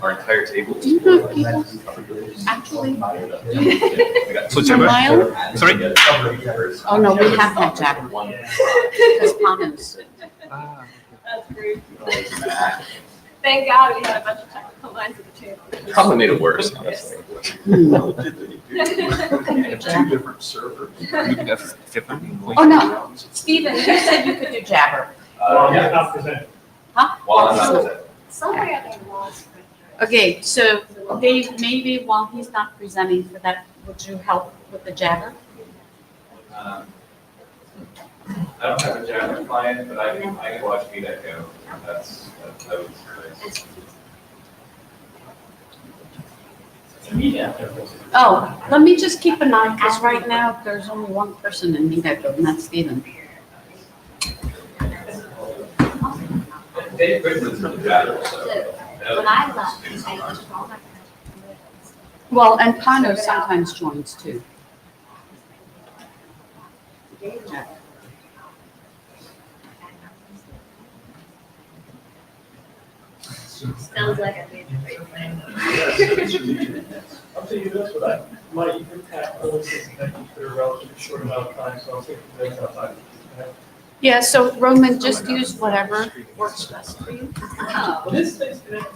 Our entire table. Do you know people actually So for mile? Sorry? Oh, no, we have that Jabber. Because Panos. That's great. Thank God we had a bunch of technical lines at the table. Probably made it worse, honestly. Two different servers. Oh, no. Steven, you said you could do Jabber. Yeah. Not presented. Huh? Well, I'm not presenting. Somewhere there was. Okay, so Dave, maybe while he's not presenting for that, would you help with the Jabber? I don't have a Java client, but I can watch VDEC go. That was Oh, let me just keep an eye, because right now, there's only one person in Medeco, and that's Steven. Dave Quickman's from Java, so. When I left, I just all my. Well, and Panos sometimes joins too. Sounds like a great plan. I'll tell you this, but my impact policy is connected to a relatively short amount of time, so I'll take the next outside. Yeah, so Roman, just use whatever works best for you. Oh. This thing's connected.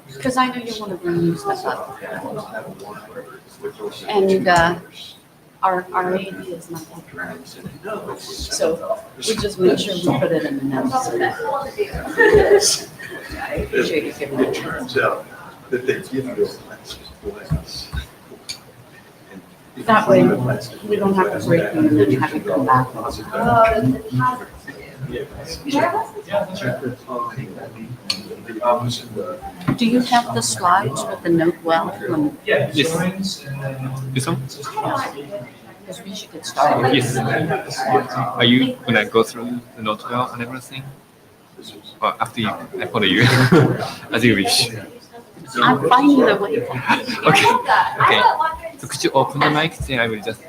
Because I know you want to bring new stuff up. And our AD is not that correct. So we just make sure we put it in the notes. I appreciate you giving It it. turns out that they give you a plastic glass. That way, we don't have to break them and then have to come back. Do you have the slides with the note well? Yeah. Yes. Joins and then. This one? Because we should get started. Yes. Are you gonna go through the note well and everything? Or after you, I follow you, as you wish. I'm finding the way. Okay. Okay. So could you open the mic? Then I will just.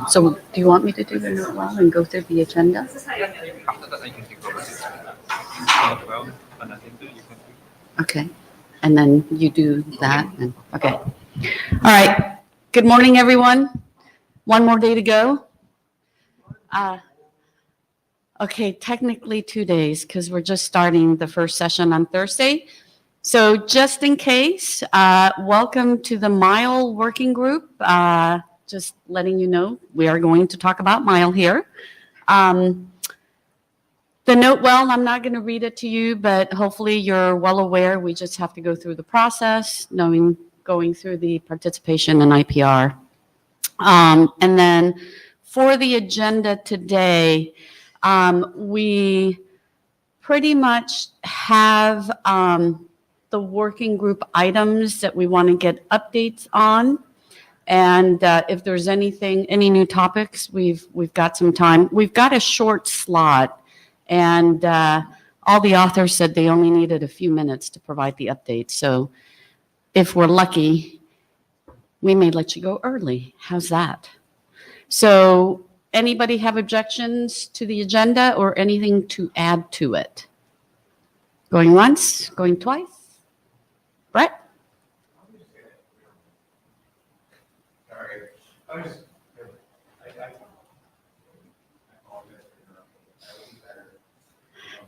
So do you want me to do the note well and go through the agenda? After that, I can take over this. Well, and I think that you can. Okay. And then you do that. And, okay. All right. Good morning, everyone. One more day to go. Okay, technically 2 days because we're just starting the first session on Thursday. So just in case, welcome to the MILE working group. Just letting you know, we are going to talk about MILE here. The note, well, I'm not going to read it to you, but hopefully you're well aware. We just have to go through the process, going through the participation in IPR. And then for the agenda today, we pretty much have the working group items that we want to get updates on. And if there's any new topics, we've got some time. We've got a short slot, and all the authors said they only needed a few minutes to provide the update. So if we're lucky, we may let you go early. How's that? So anybody have objections to the agenda or anything to add to it? Going once, going twice? Brett?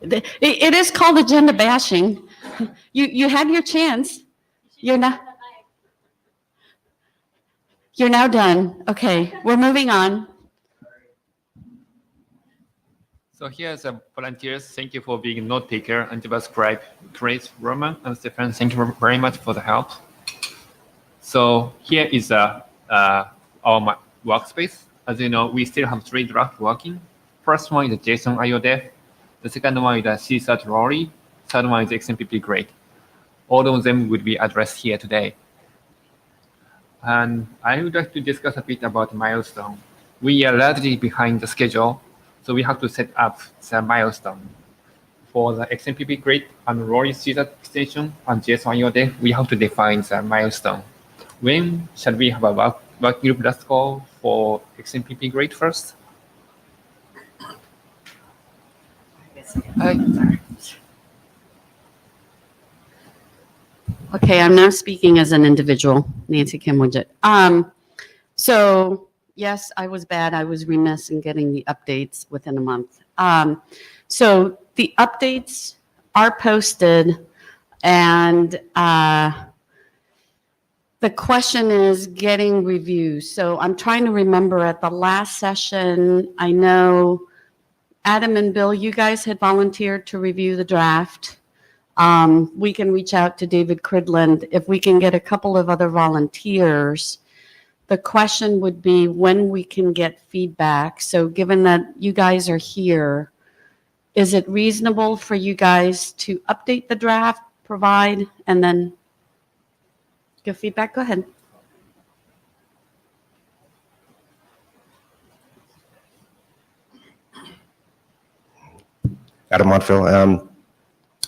It is called agenda bashing. You had your chance. You're now done. Okay, we're moving on. So here's the volunteers. Thank you for being a note taker and JavaScript. Great, Roman and Stefan. Thank you very much for the help. So here is our workspace. As you know, we still have 3 drafts working. First one is the JSON IETF. The second one is the CSAT Rory. Third one is XMPP grade. All of them will be addressed here today. And I would like to discuss a bit about milestone. We are largely behind the schedule, so we have to set up the milestone. For the XMPP grade and Rory CSAT extension and JSON IETF, we have to define the milestone. When shall we have a working group last call for XMPP grade first? Okay, I'm now speaking as an individual, Nancy Kim Widget. So yes, I was bad. I was remiss in getting the updates within a month. So the updates are posted, and the question is getting reviews. So I'm trying to remember at the last session, I know Adam and Bill, you guys had volunteered to review the draft. We can reach out to David Cridland if we can get a couple of other volunteers. The question would be when we can get feedback. So given that you guys are here, is it reasonable for you guys to update the draft, provide, and then give feedback? Go ahead. Adam Montville,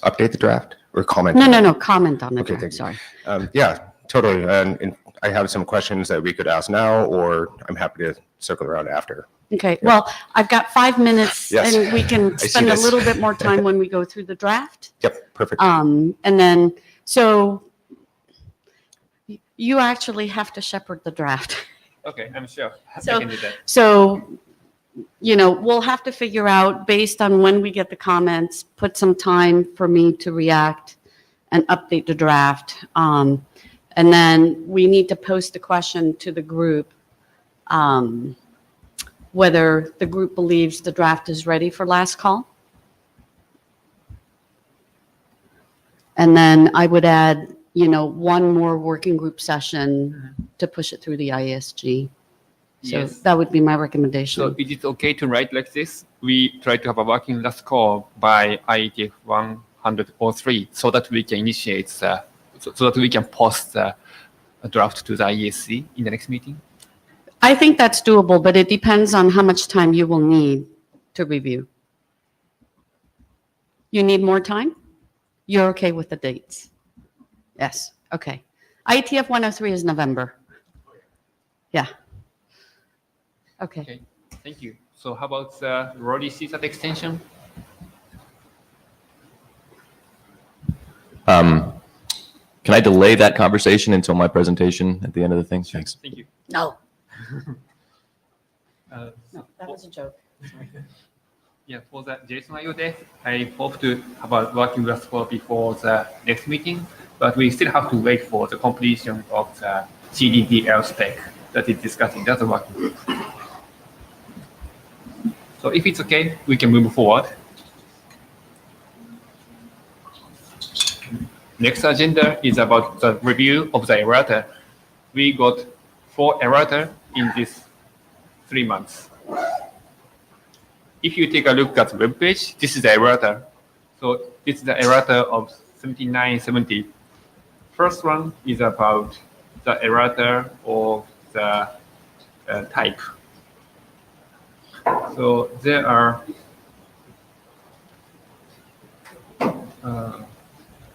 update the draft or comment? No, comment on the Okay, draft, thank you. sorry. Yeah, totally. And I have some questions that we could ask now, or I'm happy to circle around after. Okay, well, I've got 5 minutes, Yes, and we can see spend a this. little bit more time when we go through the draft. Yep, perfect. And then, so you actually have to shepherd the draft. Okay, I'm sure. So- I can do that. So, we'll have to figure out, based on when we get the comments, put some time for me to react and update the draft. And then we need to post a question to the group, whether the group believes the draft is ready for last call. And then I would add, one more working group session to push it through the ISG. So Yes. that would be my recommendation. So is it okay to write like this? We try to have a working last call by IETF102-MILE-2018 so that we can initiate so that we can post a draft to the IESC in the next meeting. I think that's doable, but it depends on how much time you will need to review. You need more time? You're okay with the dates? Yes, okay. IETF 103 is November. Yeah. Okay. Okay, thank you. So how about the Rory CSAT extension? Can I delay that conversation until my presentation at the end of the thing? Thanks. Thank you. No, Uh, no, that was a joke. Yeah, for the JSON IO I hope to have a working last call before the next meeting, but we still have to wait for the completion of the CDDL spec that is discussed in the other working group. So if it's okay, we can move forward. Next agenda is about the review of the errata. We got 4 errata in these 3 months. If you take a look at the web page, this is the errata. So this is the errata of 7970. First one is about the errata of the type. So there are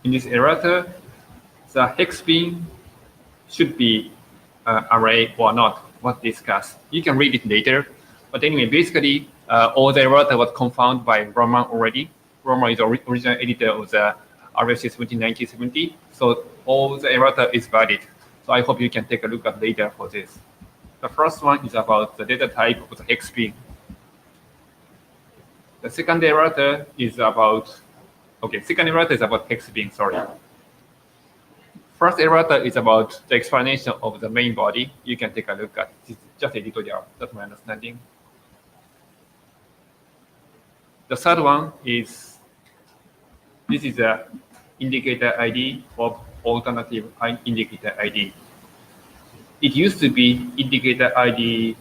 in this errata, the hex bin should be array or not, what discussed. You can read it later. But anyway, basically, all the errata was confirmed by Roman already. Roman is the original editor of the RFC 1970. So all the errata is valid. So I hope you can take a look at later for this. The first one is about the data type of the hex bin. The second errata is about, hex bin, sorry. First errata is about the explanation of the main body. You can take a look at it. It's just editorial, that's my understanding. The third one is, this is the indicator ID of alternative indicator ID. It used to be indicator ID,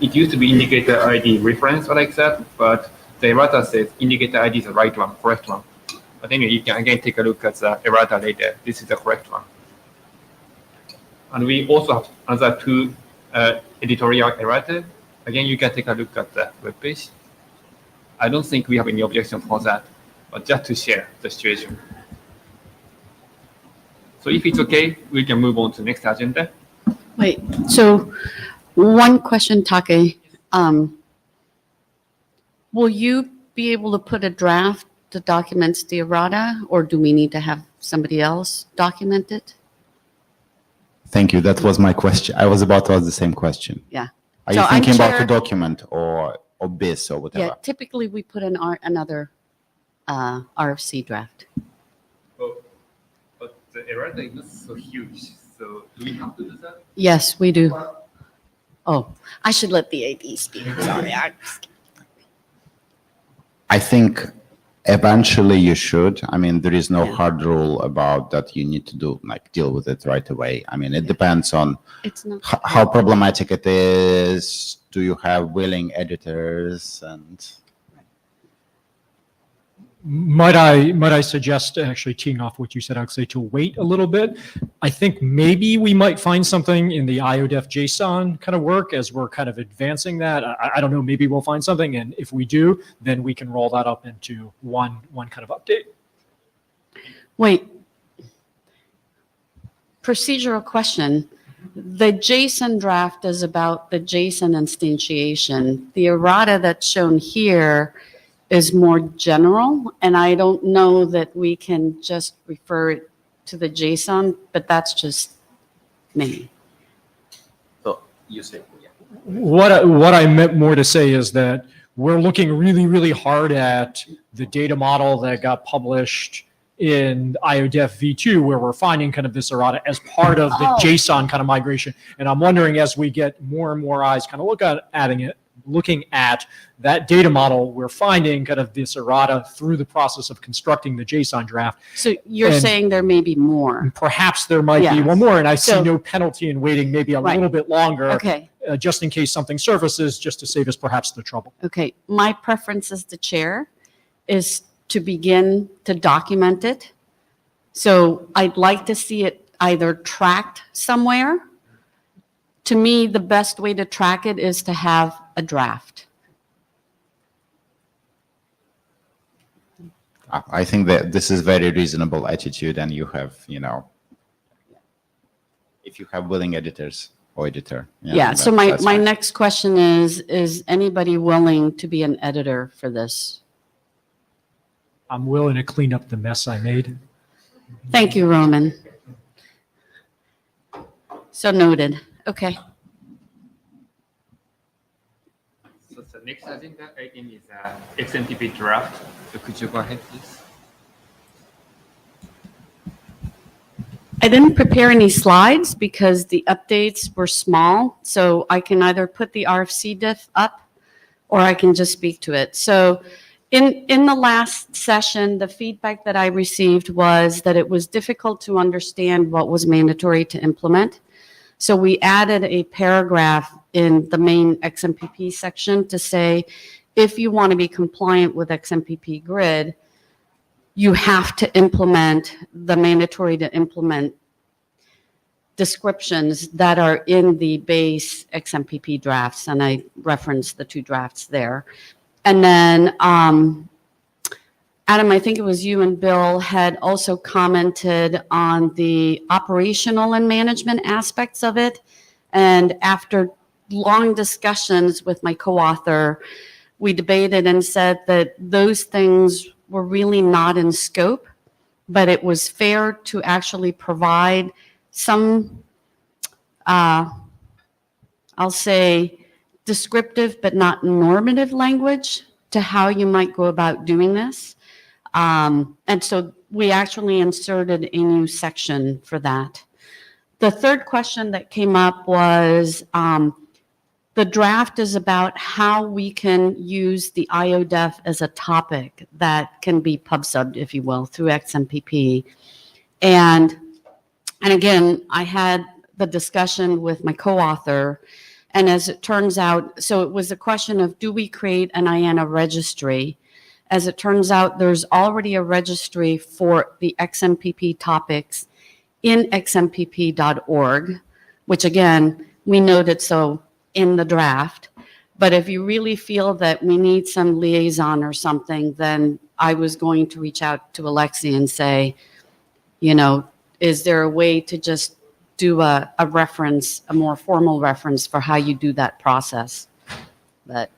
it used to be indicator ID reference or like that, but the errata says indicator ID is the right one, correct one. But anyway, you can again take a look at the errata later. This is the correct one. And we also have another 2 editorial errata. Again, you can take a look at the web page. I don't think we have any objection for that, but just to share the situation. So if it's okay, we can move on to next agenda. Wait, so one question, Take. Will you be able to put a draft that documents the errata, or do we need to have somebody else document it? Thank you. That was my question. I was about to ask the same question. Yeah. Are So you I'm thinking about chair- a document or BIS or whatever? Yeah, typically we put another RFC draft. But the errata is not so huge. So do we have to do that? Yes, we do. Oh, I should let the AD speak. Sorry. I think eventually you should. I mean, there is no Yeah. hard rule about that you need to do, like deal with it right away. I mean, it depends on It's not. how problematic it is. Do you have willing editors? And Might I suggest, actually teeing off what you said, I'd say to wait a little bit. I think maybe we might find something in the IODEF JSON kind of work as we're kind of advancing that. I don't know, maybe we'll find something. And if we do, then we can roll that up into one kind of update. Wait. Procedural question. The JSON draft is about the JSON instantiation. The errata that's shown here is more general, and I don't know that we can just refer it to the JSON, but that's just me. So you say, yeah. What I meant more to say is that we're looking really, really hard at the data model that got published in IODEF v2, where we're finding kind of this errata as part of the Oh. JSON kind of migration. And I'm wondering, as we get more and more eyes kind of looking at that data model, we're finding kind of this errata through the process of constructing the JSON draft. So you're And- saying there may be more. Perhaps there might be Yeah. one more, and I see So- no penalty in waiting maybe a Right. little bit longer, Okay, just in case something surfaces, just to save us perhaps the trouble. okay. My preference as the chair is to begin to document it. So I'd like to see it either tracked somewhere. To me, the best way to track it is to have a draft. I think that this is very reasonable attitude, and you have, if you have willing editors or editor. Yeah, so that's my fine. next question is anybody willing to be an editor for this? I'm willing to clean up the mess I made. Thank you, Roman. So noted. Okay. So the next agenda item is XMPP draft. So could you go ahead, please? I didn't prepare any slides because the updates were small, so I can either put the RFC diff up or I can just speak to it. So in the last session, the feedback that I received was that it was difficult to understand what was mandatory to implement. So we added a paragraph in the main XMPP section to say, if you want to be compliant with XMPP grid, you have to implement the mandatory to implement descriptions that are in the base XMPP drafts, and I referenced the two drafts there. And then, Adam, I think it was you and Bill had also commented on the operational and management aspects of it. And after long discussions with my co-author, we debated and said that those things were really not in scope, but it was fair to actually provide some, I'll say, descriptive but not normative language to how you might go about doing this. And so we actually inserted a new section for that. The third question that came up was, the draft is about how we can use the IODEF as a topic that can be pub-subbed, if you will, through XMPP. And again, I had the discussion with my co-author, and as it turns out, so it was a question of, do we create an IANA registry? As it turns out, there's already a registry for the XMPP topics in xmpp.org, which again, we noted so in the draft. But if you really feel that we need some liaison or something, then I was going to reach out to Alexi and say, is there a way to just do a reference, a more formal reference for how you do that process. But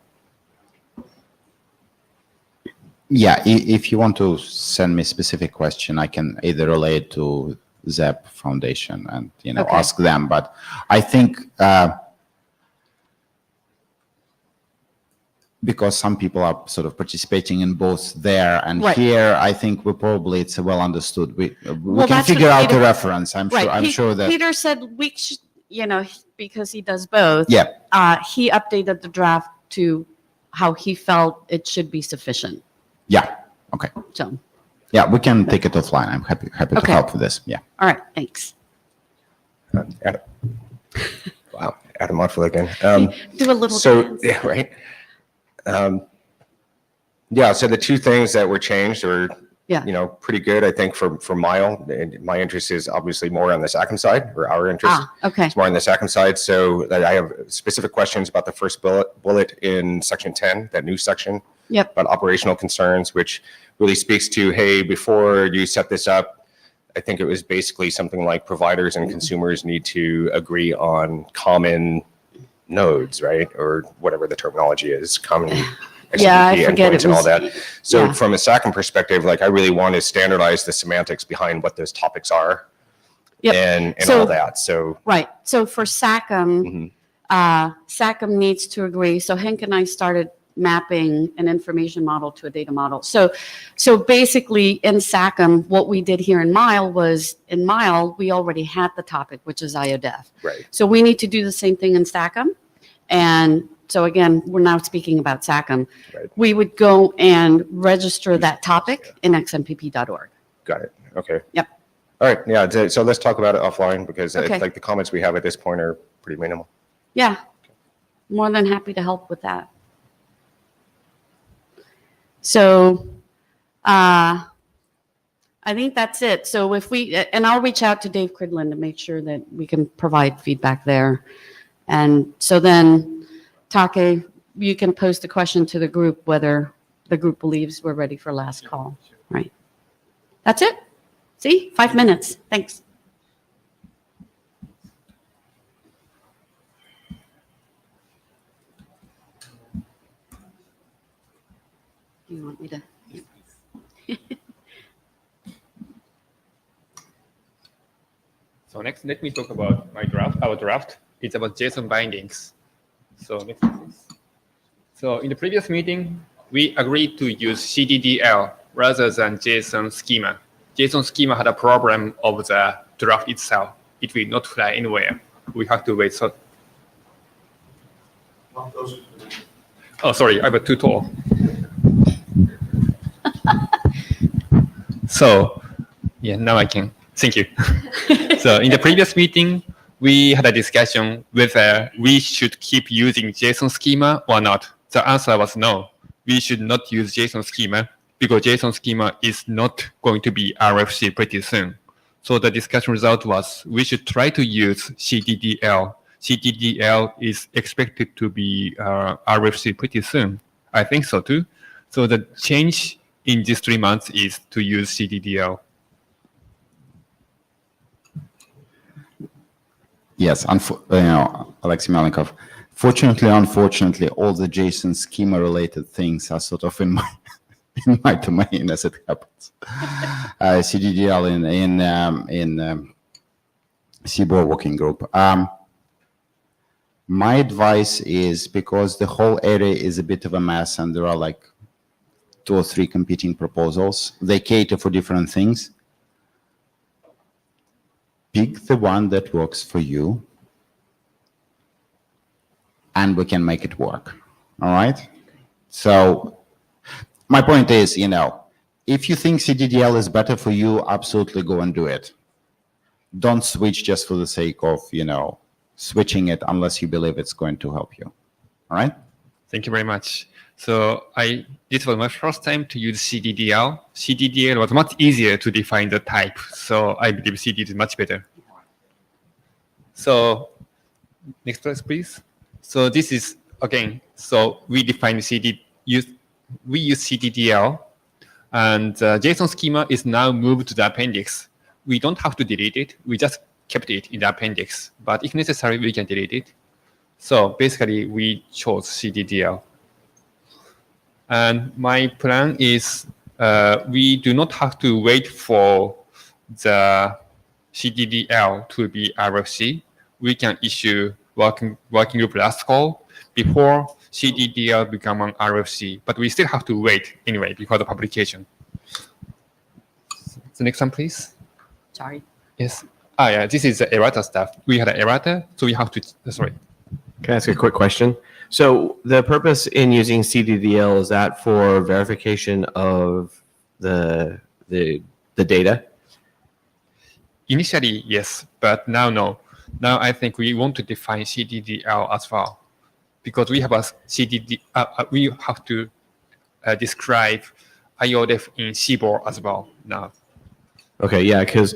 Yeah, if you want to send me a specific question, I can either relay it to ZEP Foundation and, Okay. ask them. But I think because some people are sort of participating in both there and Right. here, I think it's well understood. We Well, can that's figure what out the Peter- reference. I'm right, sure that, Peter said we should, because he does both. yeah, He updated the draft to how he felt it should be sufficient. yeah, okay. So, Yeah, we can take it offline. I'm happy to Okay. help with this. Yeah. all right, thanks. Adam. Wow, Adam Montfort again. Do a little So, dance. yeah, right. Yeah, so the two things that were changed are, Yeah. pretty good, I think, for Mile. And my interest is obviously more on the SACM side, or our interest. Okay. It's more on the SACM side. So I have specific questions about the first bullet in section 10, that new section. Yep. About operational concerns, which really speaks to, hey, before you set this up, I think it was basically something like providers and consumers need to agree on common nodes, right? Or whatever the terminology is, common Yeah, I XMPP forget endpoints it and all was- that. So yeah. from a SACM perspective, like I really want to standardize the semantics behind what those topics are Yep. and So- all that. So Right. So for SACM, Mhm. SACM needs to agree. So Hank and I started mapping an information model to a data model. So basically in SACM, what we did here in Mile was, in Mile, we already had the topic, which is IODEF. right. So we need to do the same thing in SACM. And so again, we're now speaking about SACM. Right. We would go and register that topic in xmpp.org. Got it. Okay. Yep. All right. Yeah. So let's talk about it offline because Okay. like the comments we have at this point are pretty minimal. Yeah. More than happy to help with that. So, I think that's it. So and I'll reach out to Dave Cridlin to make sure that we can provide feedback there. And so then, Take, you can post a question to the group whether the group believes we're ready for last call, right? That's it. See, 5 minutes. Thanks. Do you want me to? So next, let me talk about our draft. It's about JSON bindings. So next, please. So in the previous meeting, we agreed to use CDDL rather than JSON schema. JSON schema had a problem of the draft itself. It will not fly anywhere. We have to wait. So, oh, sorry, I was too tall. So, yeah, now I can. Thank you. So in the previous meeting, we had a discussion whether we should keep using JSON schema or not. The answer was no. We should not use JSON schema because JSON schema is not going to be RFC pretty soon. So the discussion result was we should try to use CDDL. CDDL is expected to be RFC pretty soon. I think so too. So the change in these 3 months is to use CDDL. Yes, Alexei Malenkov. Fortunately, unfortunately, all the JSON schema-related things are sort of in my domain as it happens. CDDL in CBOR working group. My advice is, because the whole area is a bit of a mess and there are like 2 or 3 competing proposals, they cater for different things. Pick the one that works for you, and we can make it work. All right? So my point is, if you think CDDL is better for you, absolutely go and do it. Don't switch just for the sake of, switching it unless you believe it's going to help you. All right? Thank you very much. So this was my first time to use CDDL. CDDL was much easier to define the type. So I believe CD is much better. So next slide, please. So this is, again, so we define we use CDDL, and JSON schema is now moved to the appendix. We don't have to delete it. We just kept it in the appendix, but if necessary, we can delete it. So basically, we chose CDDL. And my plan is we do not have to wait for the CDDL to be RFC. We can issue working group last call before CDDL become an RFC, but we still have to wait anyway because of publication. The next one, please. Sorry. Yes. Yeah, this is the errata stuff. We had an errata, so we have to, sorry. Can I ask a quick question? So the purpose in using CDDL, is that for verification of the data? Initially, yes, but now, no. Now I think we want to define CDDL as well, because we have a we have to describe IODF in CBOR as well now. Okay, yeah, because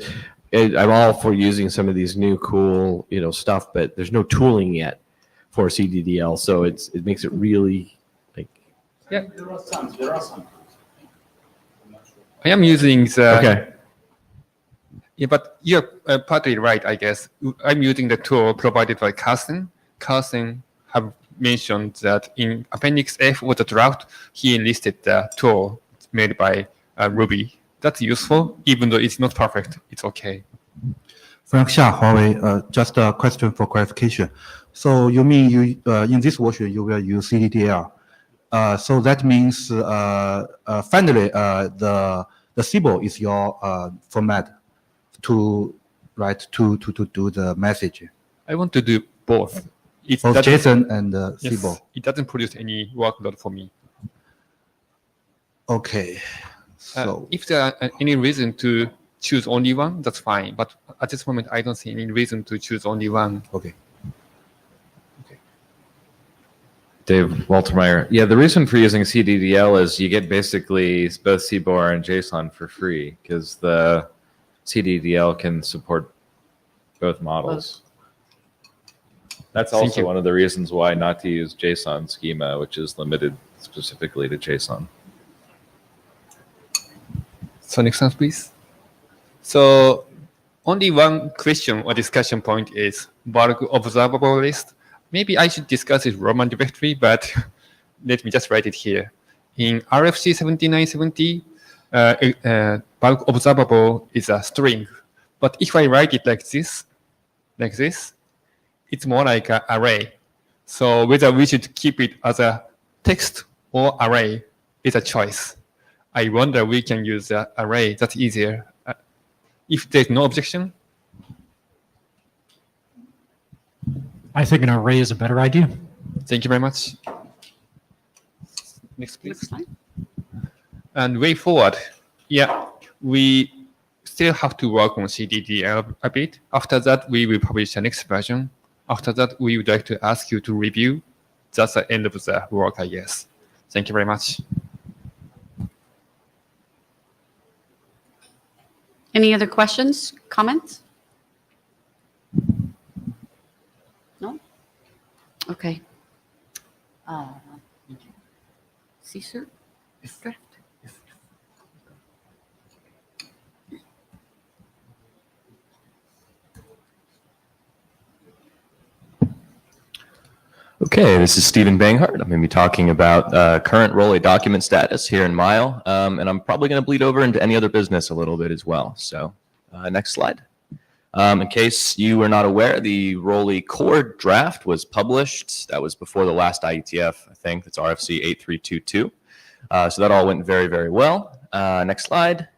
I'm all for using some of these new cool, stuff, but there's no tooling yet for CDDL, so it makes it really like. Yeah. There are some. I am using the. Okay. Yeah, but you're partly right, I guess. I'm using the tool provided by Carson. Carson have mentioned that in Appendix F was the draft, he enlisted the tool made by Ruby. That's useful, even though it's not perfect. It's okay. Frank Xia, Huawei, just a question for clarification. So you mean you in this version you will use CDDL? So that means finally the CBOR is your format to do the message. I want to do both. Both JSON and yes, CBOR. it doesn't produce any workload for me. Okay. So if there are any reason to choose only one, that's fine. But at this moment, I don't see any reason to choose only one. okay. Dave Waltermeyer. Yeah, the reason for using CDDL is you get basically both CBOR and JSON for free because the CDDL can support both models. That's Thank also you. one of the reasons why not to use JSON schema, which is limited specifically to JSON. So next one, please. So only one question or discussion point is bulk observable list. Maybe I should discuss it Roman directory, but let me just write it here. In RFC 7970, bulk observable is a string. But if I write it like this, it's more like an array. So whether we should keep it as a text or array is a choice. I wonder we can use the array. That's easier. If there's no objection. I think an array is a better idea. Thank you very much. Next, please. Next time. And way forward, yeah, we still have to work on CDDL a bit. After that, we will publish the next version. After that, we would like to ask you to review. That's the end of the work, I guess. Thank you very much. Any other questions, comments? No? Okay. Caesar? Okay, this is Stephen Banghart. I'm going to be talking about current Rolly document status here in MILE, and I'm probably going to bleed over into any other business a little bit as well. So next slide. In case you were not aware, the Rolly core draft was published. That was before the last IETF, I think. That's RFC 8322. So that all went very, very well. Next slide.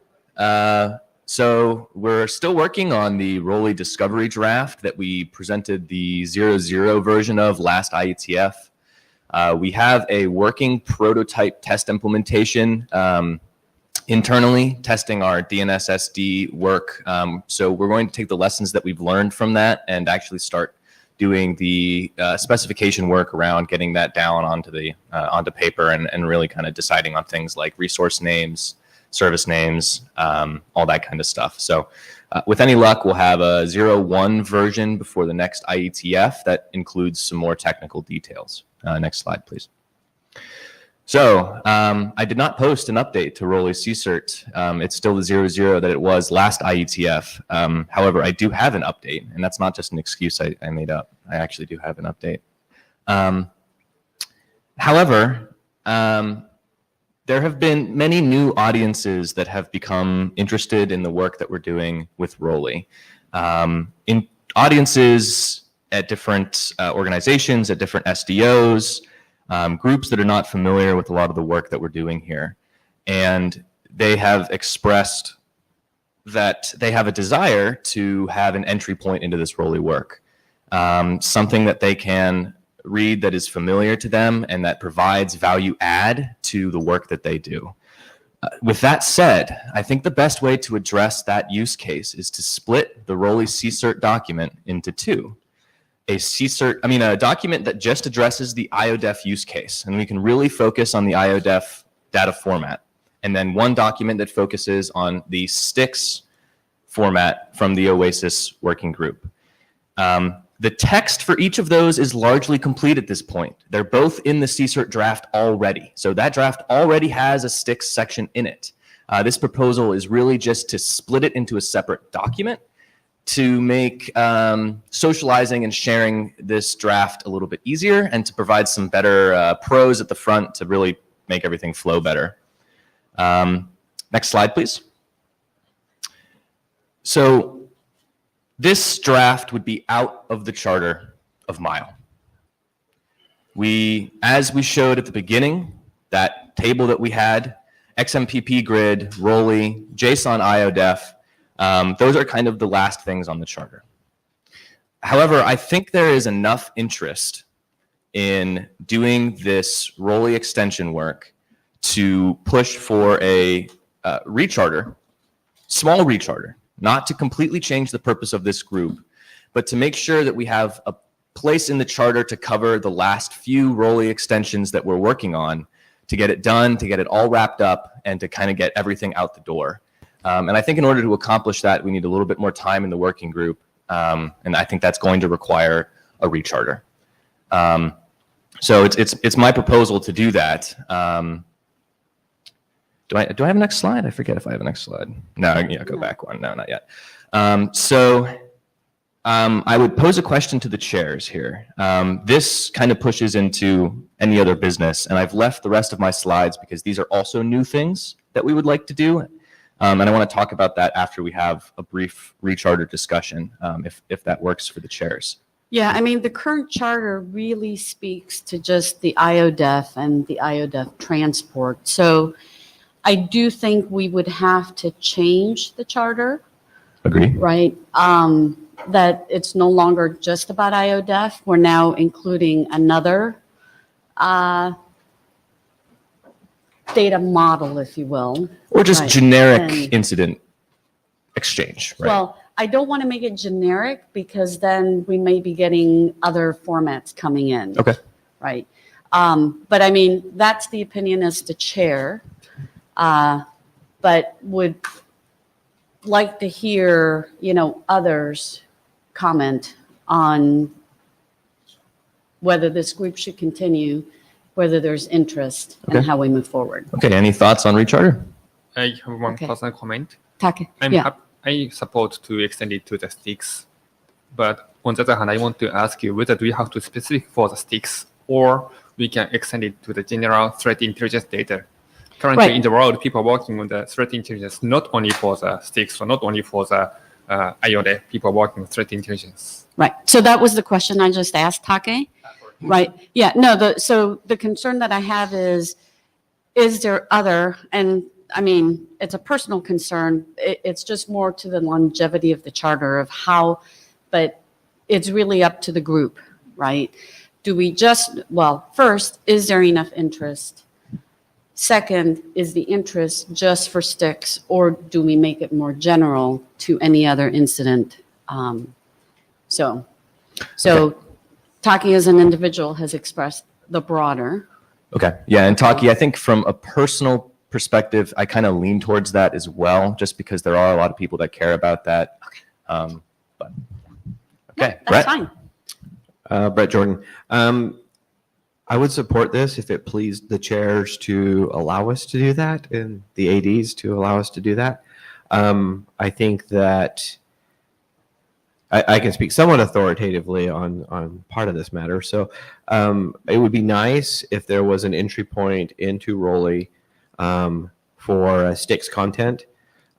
So we're still working on the Rolly discovery draft that we presented the 0.0 version of last IETF. We have a working prototype test implementation internally, testing our DNSSD work. So we're going to take the lessons that we've learned from that and actually start doing the specification work around getting that down onto paper and really kind of deciding on things like resource names, service names, all that kind of stuff. So with any luck, we'll have a 0.1 version before the next IETF that includes some more technical details. Next slide, please. So I did not post an update to Rolly CSERT. It's still the 00 that it was last IETF. However, I do have an update, and that's not just an excuse I made up. I actually do have an update. However, there have been many new audiences that have become interested in the work that we're doing with Rolly. In audiences at different organizations, at different SDOs, groups that are not familiar with a lot of the work that we're doing here. And they have expressed that they have a desire to have an entry point into this Rolly work, something that they can read that is familiar to them and that provides value add to the work that they do. With that said, I think the best way to address that use case is to split the Rolly CSERT document into two. A document that just addresses the IODEF use case, and we can really focus on the IODEF data format. And then one document that focuses on the STIX format from the OASIS working group. The text for each of those is largely complete at this point. They're both in the CSERT draft already. So that draft already has a STIX section in it. This proposal is really just to split it into a separate document to make socializing and sharing this draft a little bit easier and to provide some better prose at the front to really make everything flow better. Next slide, please. So this draft would be out of the charter of MILE. As we showed at the beginning, that table that we had, XMPP grid, Rolly, JSON IODEF, those are kind of the last things on the charter. However, I think there is enough interest in doing this Rolly extension work to push for a recharter, small recharter, not to completely change the purpose of this group, but to make sure that we have a place in the charter to cover the last few Rolly extensions that we're working on, to get it done, to get it all wrapped up, and to kind of get everything out the door. And I think in order to accomplish that, we need a little bit more time in the working group, and I think that's going to require a recharter. So it's my proposal to do that. Do I have a next slide? I forget if I have a next slide. No, yeah, go back one. No, not yet. I would pose a question to the chairs here. This kind of pushes into any other business, and I've left the rest of my slides because these are also new things that we would like to do. And I want to talk about that after we have a brief recharter discussion, if that works for the chairs. Yeah, I mean, the current charter really speaks to just the IODEF and the IODEF transport. So I do think we would have to change the charter. Agree. Right? That it's no longer just about IODEF. We're now including another data model, if you will. Or just Right. generic And- incident exchange, right? Well, I don't want to make it generic because then we may be getting other formats coming in. Okay. Right. But I mean, that's the opinion as the chair, but would like to hear, others comment on whether this group should continue, whether there's interest, and Okay. how we move forward. Okay, any thoughts on recharter? I have one Okay. personal comment. Take. Yeah. I support to extend it to the sticks, but on the other hand, I want to ask you whether do we have to specific for the sticks or we can extend it to the general threat intelligence data. Currently Right. in the world, people are working on the threat intelligence not only for the sticks or not only for the IOD. People are working on threat intelligence. Right. So that was the question I just asked, Take? Right. Yeah. No, so the concern that I have is there other, and I mean, it's a personal concern. It's just more to the longevity of the charter of how, but it's really up to the group, right? Do we first, is there enough interest? Second, is the interest just for sticks, or do we make it more general to any other incident? So Taki as an individual has expressed the broader. Okay, yeah, and Taki, I think from a personal perspective, I kind of lean towards that as well, just because there are a lot of people that care about that. Okay. Yeah, Brett? that's fine. Brett Jordan. I would support this if it pleased the chairs to allow us to do that and the ADs to allow us to do that. I think that I can speak somewhat authoritatively on part of this matter. So it would be nice if there was an entry point into Rolly for Stix content.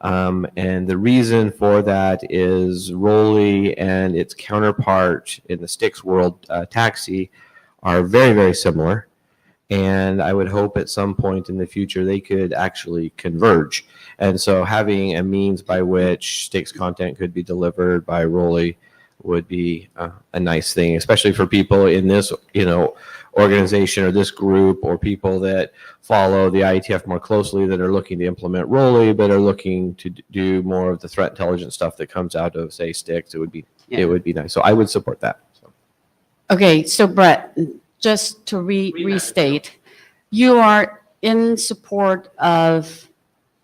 And the reason for that is Rolly and its counterpart in the Stix world, Taxi, are very, very similar. And I would hope at some point in the future they could actually converge. And so having a means by which Stix content could be delivered by Rolly would be a nice thing, especially for people in this, organization or this group, or people that follow the IETF more closely that are looking to implement Rolly, but are looking to do more of the threat intelligence stuff that comes out of, say, Stix. It would be nice. So I would support that. So. Okay, so Brett, just to restate, you are in support of,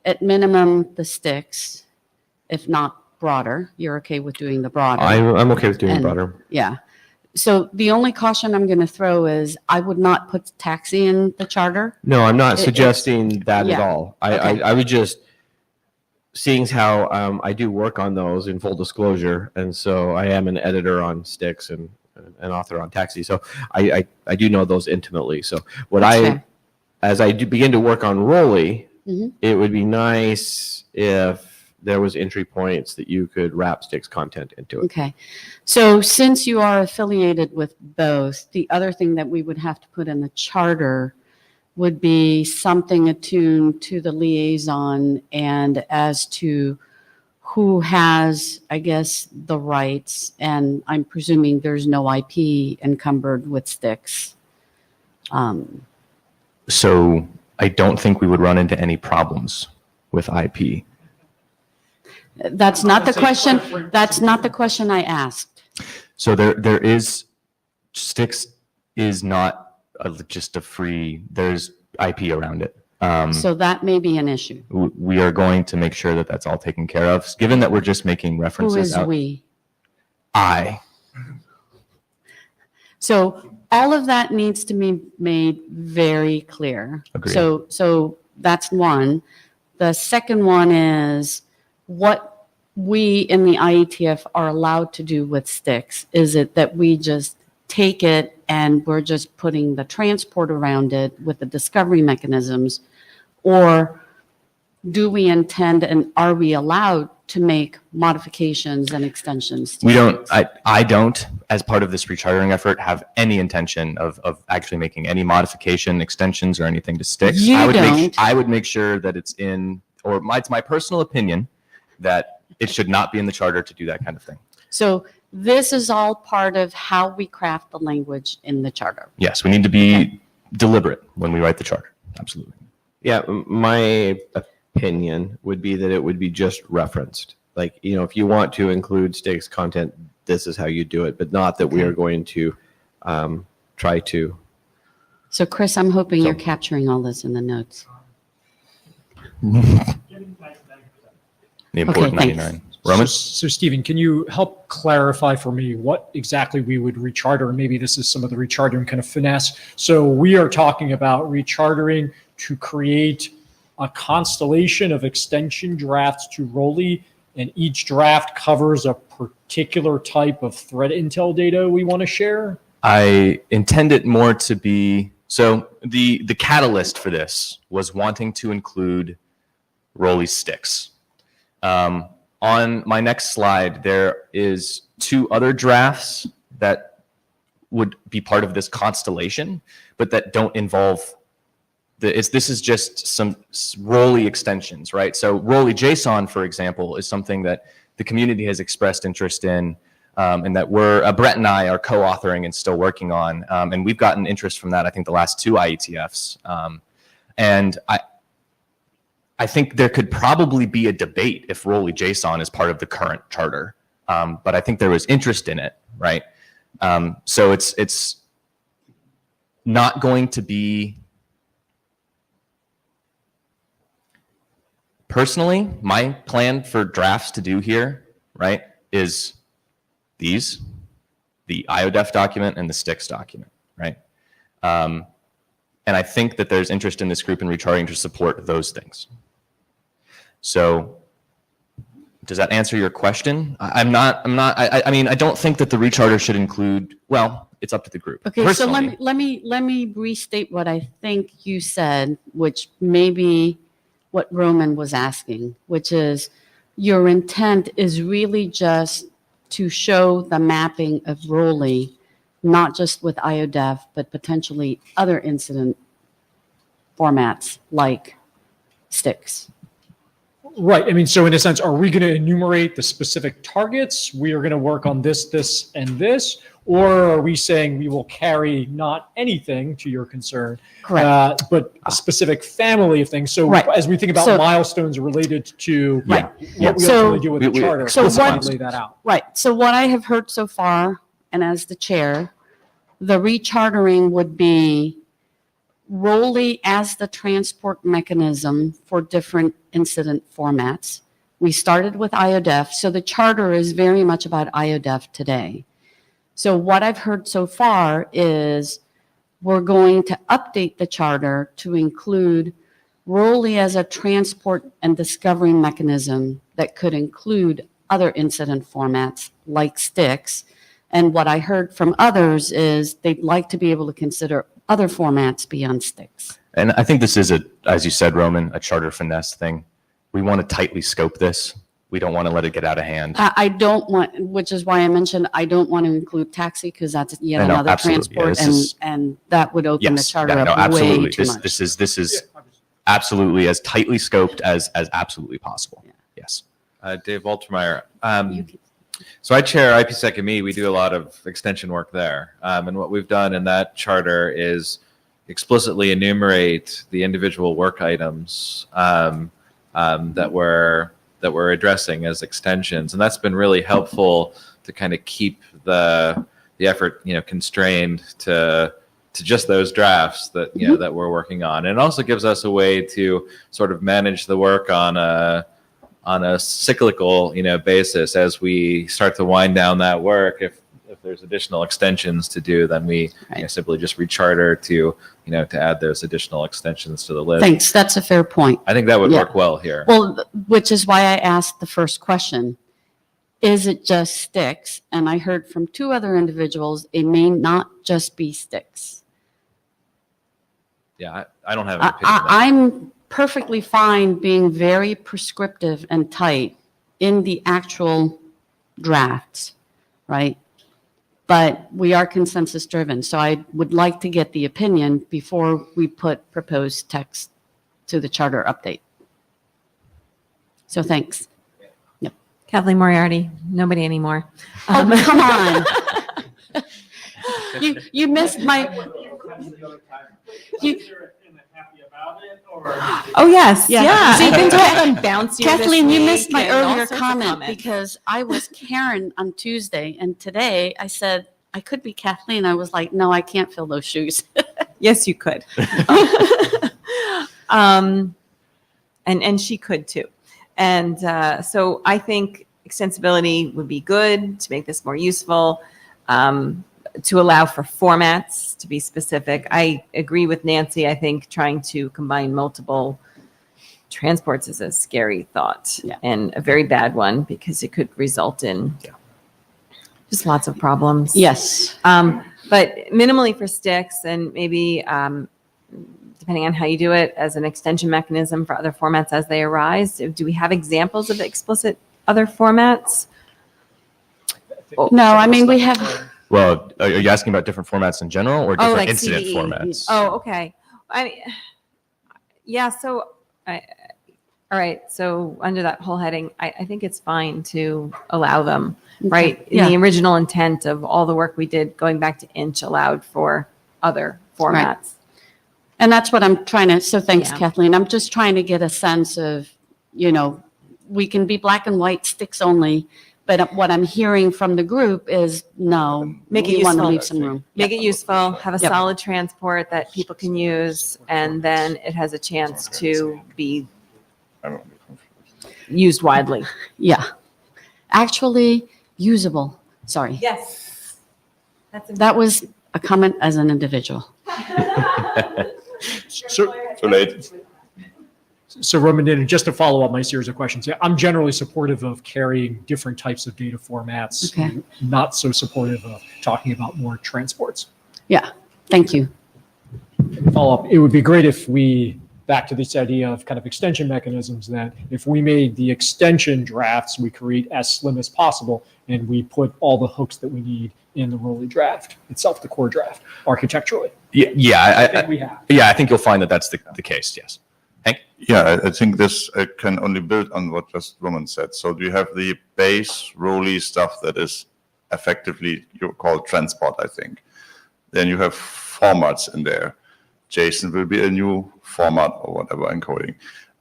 at minimum, the Stix, if not broader. You're okay with doing the broader. I'm okay with doing broader. Yeah. So the only caution I'm going to throw is I would not put Taxi in the charter. No, I'm not suggesting that at all. Okay. I would just, seeing how I do work on those in full disclosure, and so I am an editor on Stix and an author on Taxi, so I do know those intimately. So as I do begin to work on Rolly, it would be nice if there was entry points that you could wrap Stix content into it. Okay. So since you are affiliated with both, the other thing that we would have to put in the charter would be something attuned to the liaison and as to who has, I guess, the rights. And I'm presuming there's no IP encumbered with Stix. So I don't think we would run into any problems with IP. That's not the question. That's not the question I asked. So there is, Stix is not just a free, there's IP around it. So that may be an issue. We are going to make sure that that's all taken care of, given that we're just making references. Who is out. we? I. So all of that needs to be made very clear. Agreed. So that's one. The second one is what we in the IETF are allowed to do with Stix. Is it that we just take it and we're just putting the transport around it with the discovery mechanisms, or do we intend and are we allowed to make modifications and extensions? We don't, I don't, as part of this rechartering effort, have any intention of actually making any modification, extensions, or anything to Stix. You don't. I would make sure that it's in, or it's my personal opinion that it should not be in the charter to do that kind of thing. So this is all part of how we craft the language in the charter. Yes, we need to be deliberate when we write the charter. Absolutely. Yeah, my opinion would be that it would be just referenced. Like, if you want to include Stix content, this is how you do it, but not that we are going to try to. So Chris, I'm hoping you're capturing all this in the notes. The important Okay, thanks. 99. Roman? So Stephen, can you help clarify for me what exactly we would recharter? And maybe this is some of the rechartering kind of finesse. So we are talking about rechartering to create a constellation of extension drafts to Rolly, and each draft covers a particular type of threat intel data we want to share? I intend it more to be, so the catalyst for this was wanting to include Rolly Stix. On my next slide, there is 2 other drafts that would be part of this constellation, but that don't involve this is just some Rolly extensions, right? So Rolly JSON, for example, is something that the community has expressed interest in, and that Brett and I are co-authoring and still working on. And we've gotten interest from that, I think, the last 2 IETFs. And I think there could probably be a debate if Rolly JSON is part of the current charter, but I think there was interest in it, right? So it's not going to be, personally, my plan for drafts to do here, right, is these, the IODEF document and the Stix document, right? And I think that there's interest in this group in recharting to support those things. So does that answer your question? I mean, I don't think that the recharter should include, well, it's up to the group. Okay, so Personally, let me restate what I think you said, which may be what Roman was asking, which is your intent is really just to show the mapping of ROLI, not just with IODEF, but potentially other incident formats like sticks. Right. I mean, so in a sense, are we going to enumerate the specific targets? We are going to work on this, this, and this, or are we saying we will carry not anything, to your concern, Correct. but a specific family of things? So Right. as we think about So- milestones related to Right. what we So- ultimately do with the charter, so let's what- lay that out. Right. So what I have heard so far, and as the chair, the rechartering would be ROLI as the transport mechanism for different incident formats. We started with IODEF, so the charter is very much about IODEF today. So what I've heard so far is we're going to update the charter to include ROLI as a transport and discovery mechanism that could include other incident formats like sticks. And what I heard from others is they'd like to be able to consider other formats beyond sticks. and I think this is as you said, Roman, a charter finesse thing. We want to tightly scope this. We don't want to let it get out of hand. I don't want, which is why I mentioned I don't want to include taxi because that's yet I know, another absolutely. Yeah, transport, this is- and that would open the Yes, charter yeah, no, up way absolutely. too This, much. this is absolutely as tightly scoped as absolutely possible. Yes. Dave Waltermeyer. You can- So I chair IPSec and me. We do a lot of extension work there. And what we've done in that charter is explicitly enumerate the individual work items that we're addressing as extensions. And that's been really helpful to kind of keep the effort, constrained to just those drafts that, that we're working on. And it also gives us a way to sort of manage the work on a cyclical, basis as we start to wind down that work. If there's additional extensions to do, then we simply just recharter to add those additional extensions to the list. Thanks, that's a fair point. I think that would Yeah. work well here. Well, which is why I asked the first question. Is it just sticks? And I heard from two other individuals, it may not just be sticks. Yeah, I don't have an opinion on that. I'm perfectly fine being very prescriptive and tight in the actual drafts, right? But we are consensus driven, so I would like to get the opinion before we put proposed text to the charter update. So thanks. Kathleen Moriarty, nobody anymore. Oh, come on. You missed my, you, Oh, yes, Yeah. yeah. See, I've been told I'm bouncier this Kathleen, you week missed my and all earlier sorts of comment comments. because I was Karen on Tuesday, and today I said, I could be Kathleen. I was like, no, I can't fill those shoes. Yes, you could. And she could too. And so I think extensibility would be good to make this more useful, to allow for formats to be specific. I agree with Nancy. I think trying to combine multiple transports is a scary thought and a very bad one because it could result in just lots of problems. Yes. But minimally for sticks and maybe depending on how you do it as an extension mechanism for other formats as they arise. Do we have examples of explicit other formats? No, I mean, we have, Well, are you asking about different formats in general or different like incident CVE. formats? Oh, okay. Yeah. So, all right. So under that whole heading, I think it's fine to allow them, right? In Yeah. the original intent of all the work we did going back to Inch allowed for other formats. and that's what I'm trying to, so thanks, Yeah. Kathleen. I'm just trying to get a sense of, we can be black and white sticks only, but what I'm hearing from the group is no, Make it we want to useful. leave some room. Make it useful, have a Yep. solid transport that people can use, and then it has a chance to be used widely. Yeah. Actually usable. Sorry. Yes. That's That was a comment as an individual. So, Too late. so Roman, just to follow up my series of questions, yeah, I'm generally supportive of carrying different types of data formats. Okay. Not so supportive of talking about more transports. Yeah, thank you. Follow up, it would be great if we, back to this idea of kind of extension mechanisms, that if we made the extension drafts, we create as slim as possible, and we put all the hooks that we need in the Rolly draft itself, the core draft, architecturally. I think you'll find that that's the case, yes. Hank? Yeah, I think this can only build on what just Roman said. So do you have the base Rolly stuff that is effectively, you call transport, I think. Then you have formats in there. JSON will be a new format or whatever encoding.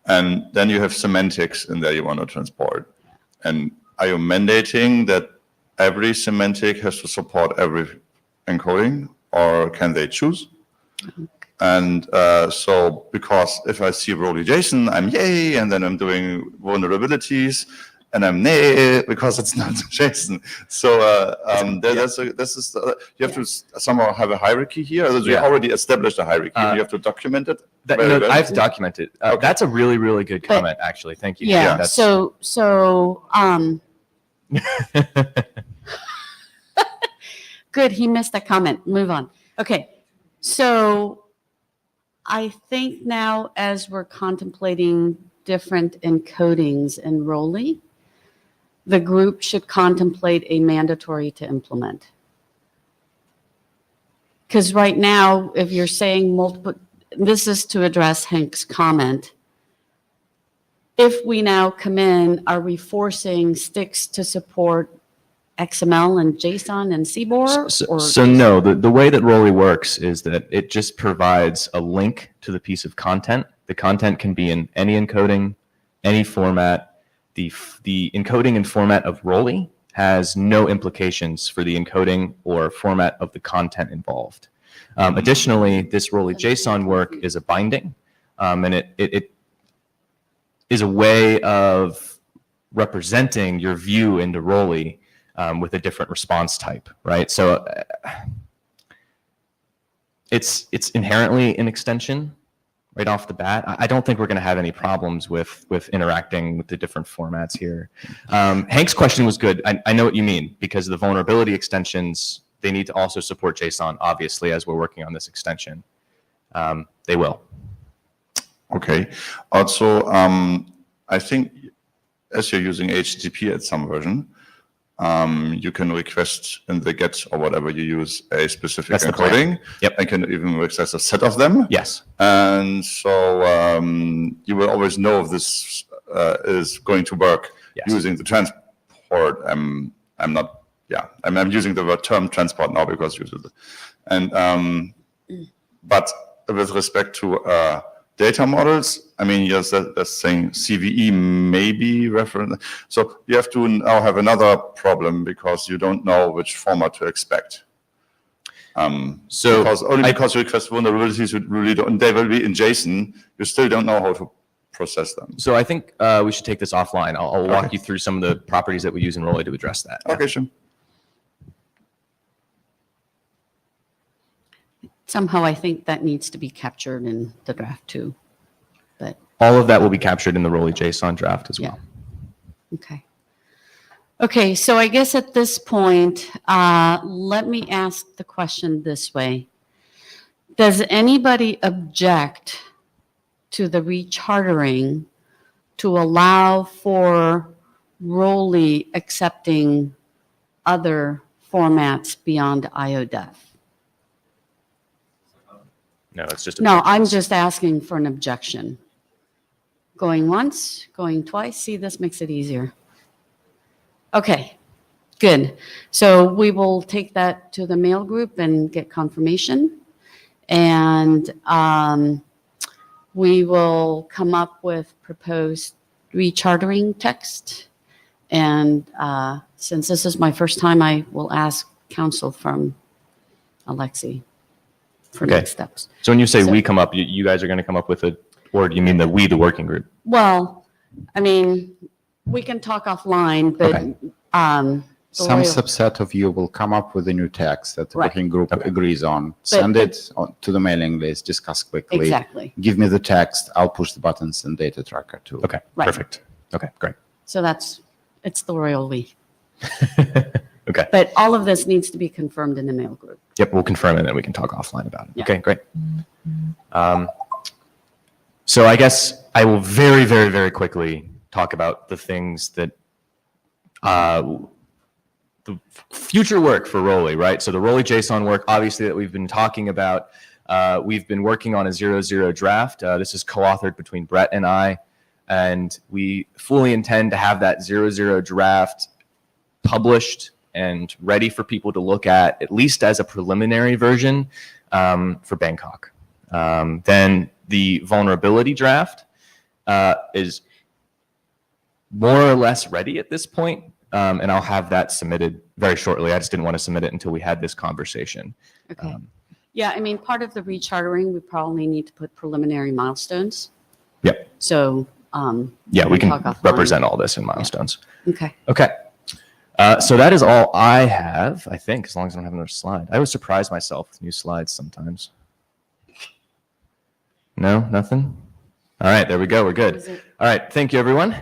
And then you have semantics in there you want to transport. And are you mandating that every semantic has to support every encoding, or can they choose? And so, because if I see Rolly JSON, I'm yay, and then I'm doing vulnerabilities, and I'm nay because it's not JSON. So you have to somehow have a hierarchy here. You already established a hierarchy. You have to document it. I've documented. That's a really, really good comment, actually. Thank you. Yeah. That's- Good, he missed that comment. Move on. Okay, so I think now as we're contemplating different encodings in Rolly, the group should contemplate a mandatory to implement. Because right now, if you're saying multiple, this is to address Hank's comment. If we now come in, are we forcing sticks to support XML and JSON and CBOR? So no, the way that Rolly works is that it just provides a link to the piece of content. The content can be in any encoding, any format. The encoding and format of Rolly has no implications for the encoding or format of the content involved. Additionally, this Rolly JSON work is a binding, and it is a way of representing your view into Rolly with a different response type, right? So it's inherently an extension right off the bat. I don't think we're going to have any problems with interacting with the different formats here. Hank's question was good. I know what you mean, because the vulnerability extensions, they need to also support JSON, obviously, as we're working on this extension. They will. Okay. Also, I think as you're using HTTP at some version, you can request in the GET or whatever you use a specific That's the encoding. plan. Yep. I can even request a set of them. Yes. And so you will always know if this is going to work using the transport. I'm using the word term transport now because you did it. And but with respect to data models, I mean, yes, that's saying CVE may be reference. So you have to now have another problem because you don't know which format to expect. Because you request vulnerabilities, they will be in JSON. You still don't know how to process them. So I think we should take this offline. I'll walk you through some of the properties that we use in Rolly to address that. Okay, sure. Somehow I think that needs to be captured in the draft too, but. All of that will be captured in the Rolly JSON draft as well. Okay. Okay, so I guess at this point, let me ask the question this way. Does anybody object to the rechartering to allow for Rolly accepting other formats beyond IODEF? No, it's just No, I'm just asking for an objection. Going once, going twice. See, this makes it easier. Okay, good. So we will take that to the mail group and get confirmation. And we will come up with proposed rechartering text. And since this is my first time, I will ask counsel from Alexi for next steps. So when you say we come up, you guys are going to come up with it, or do you mean the working group? Well, I mean, we can talk offline, but Some Royal- subset of you will come up with a new text that the Right. working group agrees on. Send it to the mailing list, discuss quickly. Exactly. Give me the text, I'll push the buttons and data tracker too. Okay, Right. perfect. Okay, great. So it's the royal we. Okay. But all of this needs to be confirmed in the mail group. Yep, we'll confirm it and then we can talk offline about it. Yeah. Okay, great. So I guess I will very, very, very quickly talk about the things that the future work for Rolly, right? So the Rolly JSON work, obviously, that we've been talking about. We've been working on a 0.0 draft. This is co-authored between Brett and I, and we fully intend to have that 0.0 draft published and ready for people to look at least as a preliminary version for Bangkok. Then the vulnerability draft is more or less ready at this point, and I'll have that submitted very shortly. I just didn't want to submit it until we had this conversation. Okay. Yeah, I mean, part of the rechartering, we probably need to put preliminary milestones. Yep. So, Yeah, we can talk offline. represent all this in milestones. Okay. Okay. So that is all I have, I think, as long as I don't have another slide. I always surprise myself with new slides sometimes. No, nothing? All right, there we go. We're good. Was it- All right, thank you, everyone.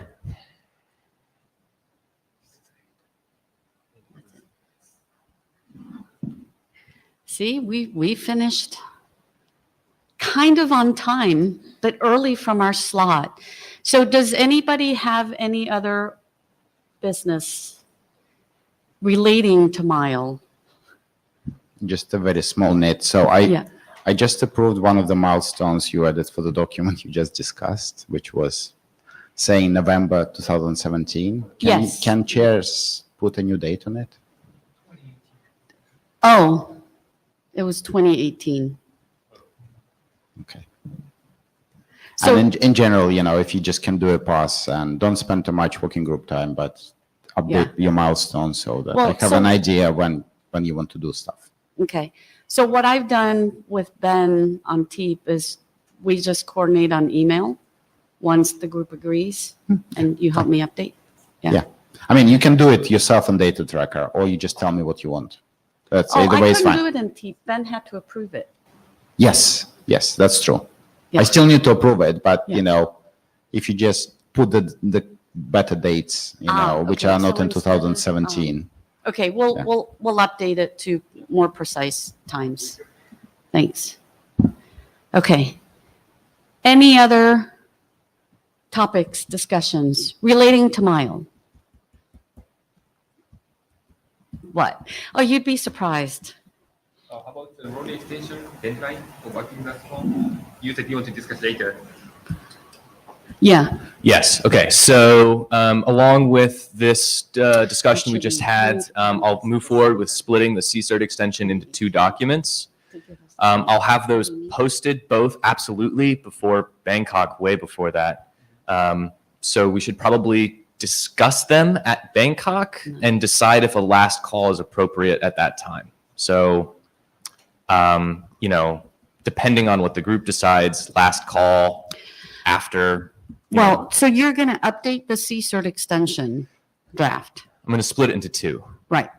See, we finished kind of on time, but early from our slot. So does anybody have any other business relating to Mile? Just a very small nit. So Yeah. I just approved one of the milestones you added for the document you just discussed, which was saying November 2017. Yes. Can chairs put a new date on it? Oh, it was 2018. Okay. So- And in general, if you just can do a pass and don't spend too much working group time, but update your milestones so that Well, I have so- an idea when you want to do stuff. Okay. So what I've done with Ben on TEEP is we just coordinate on email once the group agrees, and you help me update. Yeah. I mean, you can do it yourself on data tracker, or you just tell me what you want. That's Oh, either I way is couldn't fine. do it in TEEP. Ben had to approve it. Yes, that's true. Yeah. I still need to approve it, but Yeah. if you just put the better dates, which okay, are not so in instead of, 2017. Okay, we'll Yeah. we'll update it to more precise times. Thanks. Okay. Any other topics, discussions relating to Mile? What? Oh, you'd be surprised. How about the Rolly extension deadline for working that form? You said you want to discuss later. Yeah. Yes. Okay. So along with this discussion we just had, I'll move forward with splitting the CCERT extension into 2 documents. I'll have those posted both absolutely before Bangkok, way before that. So we should probably discuss them at Bangkok and decide if a last call is appropriate at that time. So, depending on what the group decides, last call after. Well, so you're going to update the CCERT extension draft. I'm going to split it into 2. Right.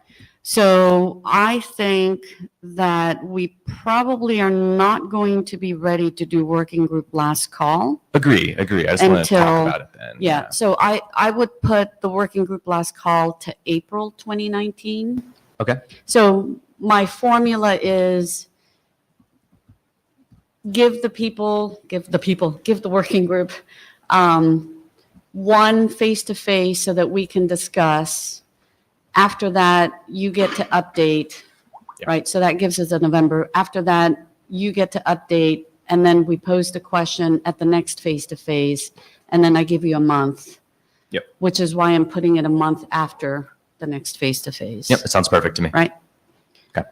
So I think that we probably are not going to be ready to do working group last call. Agree. I just want to talk about it then. Yeah. So I would put the working group last call to April 2019. Okay. So my formula is give the working group one face-to-face so that we can discuss. After that, you get to update, right? So that gives us a November. After that, you get to update, and then we pose the question at the next face-to-face, and then I give you a month. Yep. Which is why I'm putting it a month after the next face-to-face. Yep. It sounds perfect to me. Right? Okay.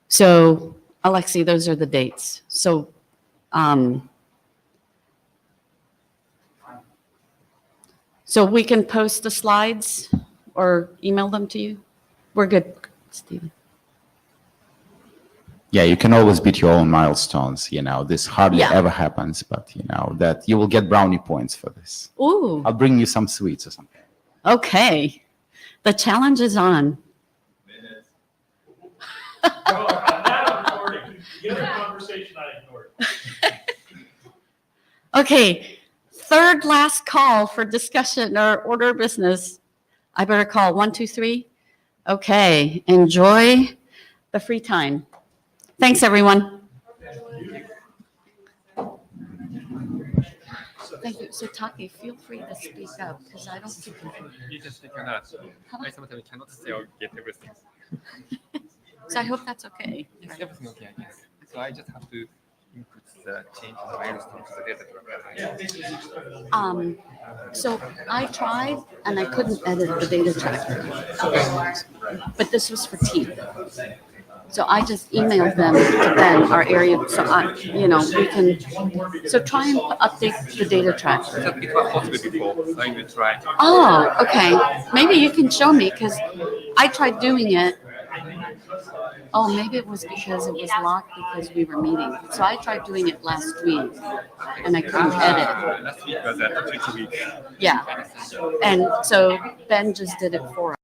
So, Alexi, those are the dates. So, we can post the slides or email them to you? We're good, Stephen. Yeah, you can always beat your own milestones. This hardly Yeah. ever happens, but that you will get brownie points for this. Ooh, I'll bring you some sweets or something. okay. The challenge is on. The other conversation I ignored. Okay, third last call for discussion or order of business. I better call 1, 2, 3. Okay, enjoy the free time. Thanks, everyone. Thank you. So Taki, feel free to speak up because I don't think You just cannot. I sometimes cannot say or get everything. so I hope that's okay. It's everything okay, I guess. So I just have to input the change in the milestones to the data. So I tried and I couldn't edit the data tracker. But this was for teeth. So I just emailed them to Ben, our area, so we can, so try and update the data tracker. It was possible before, so I will try. Oh, okay. Maybe you can show me because I tried doing it. Oh, maybe it was because it was locked because we were meeting. So I tried doing it last week and I couldn't edit. Last week was a tricky week. Yeah. And so Ben just did it for us.